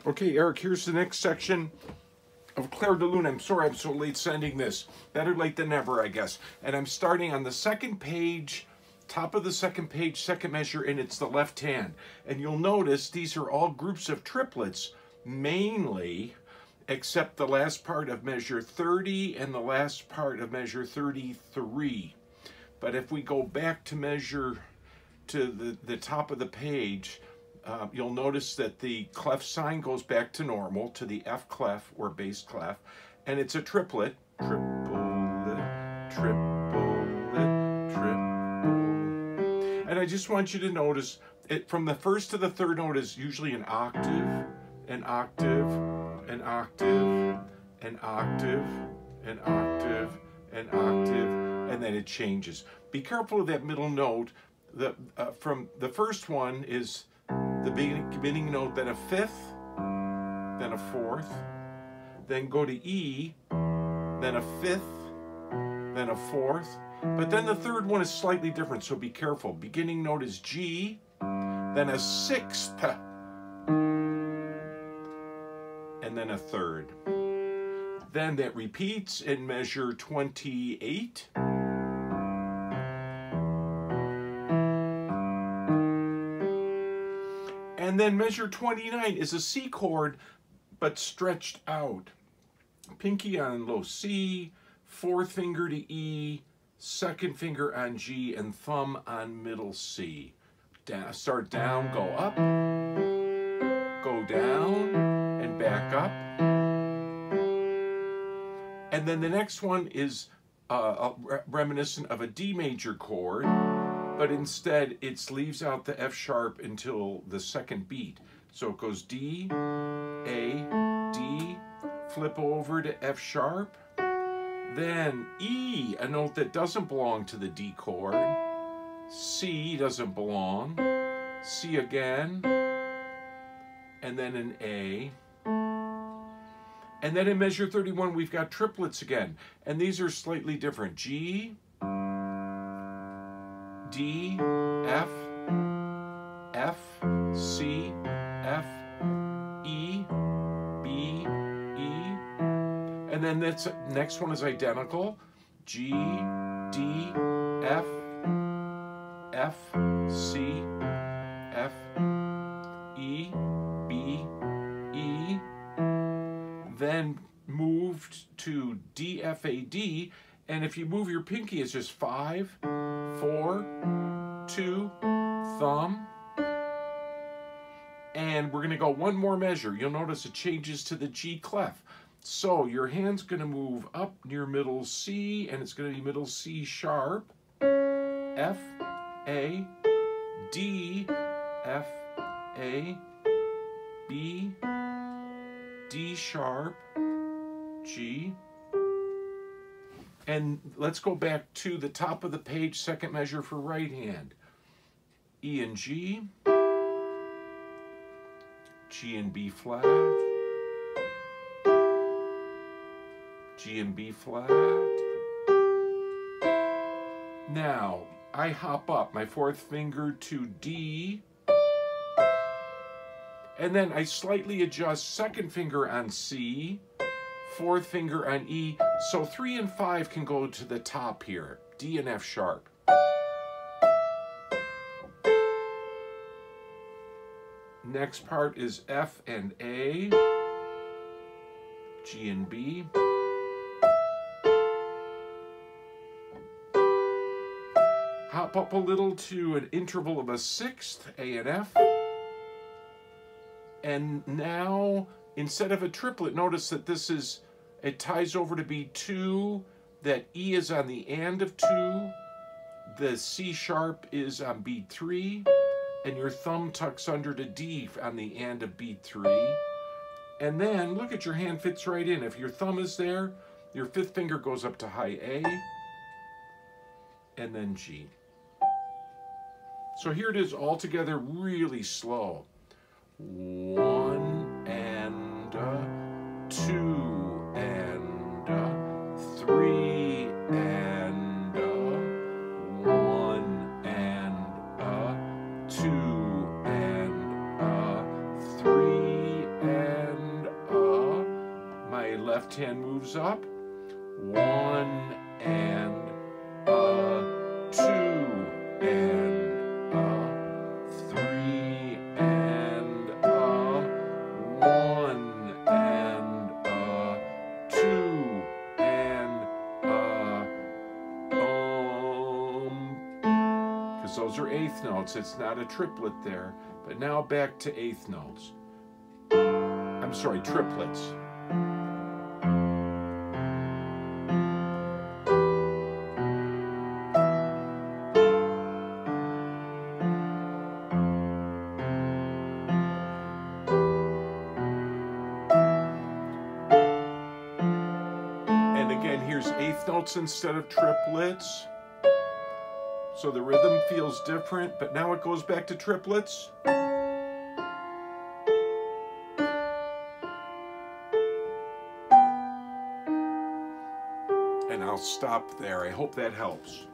Okay, Eric, here's the next section of Clair de Lune. I'm sorry I'm so late sending this. Better late than never, I guess. And I'm starting on the second page, top of the second page, second measure, and it's the left hand. And you'll notice these are all groups of triplets, mainly, except the last part of measure 30 and the last part of measure 33. But if we go back to measure to the top of the page, you'll notice that the clef sign goes back to normal, to the F clef or bass clef, and it's a triplet. Triplet, triplet, triple. And I just want you to notice, from the first to the third note is usually an octave, an octave, an octave, an octave, an octave, an octave, and then it changes. Be careful of that middle note. From the first one is the beginning note, then a fifth, then a fourth, then go to E, then a fifth, then a fourth. But then the third one is slightly different, so be careful. Beginning note is G, then a sixth, and then a third. Then that repeats in measure 28. And then measure 29 is a C chord, but stretched out. Pinky on low C, fourth finger to E, second finger on G, and thumb on middle C. Start down, go up, go down, and back up. And then the next one is reminiscent of a D major chord, but instead it leaves out the F sharp until the second beat. So it goes D, A, D, flip over to F sharp, then E, a note that doesn't belong to the D chord, C doesn't belong, C again, and then an A. And then in measure 31 we've got triplets again, and these are slightly different. G, D, F, F, C, F, E, B, E. And then this next one is identical. G, D, F, F, C, F, E, B, E. Then moved to D, F, A, D. And if you move your pinky, it's just 5, 4, 2, thumb. And we're going to go one more measure. You'll notice it changes to the G clef. So your hand's going to move up near middle C, and it's going to be middle C sharp, F, A, D, F, A, B, D sharp, G. And let's go back to the top of the page, second measure for right hand. E and G, G and B flat, G and B flat. Now, I hop up my fourth finger to D, and then I slightly adjust second finger on C, fourth finger on E, so 3 and 5 can go to the top here, D and F sharp. Next part is F and A, G and B. Hop up a little to an interval of a sixth, A and F. And now, instead of a triplet, notice that it ties over to B2, that E is on the and of 2, the C sharp is on B3, and your thumb tucks under to D on the and of B3. And then, look at your hand fits right in. If your thumb is there, your fifth finger goes up to high A, and then G. So here it is all together really slow. 1 and 2 and 3 and 1 and 2 and 3 and left hand moves up. 1 and a, 2 and a, 3 and a, 1 and a, 2 and a, because those are eighth notes. It's not a triplet there. But now back to eighth notes. I'm sorry, triplets. And again, here's eighth notes instead of triplets. So the rhythm feels different, but now it goes back to triplets. And I'll stop there. I hope that helps.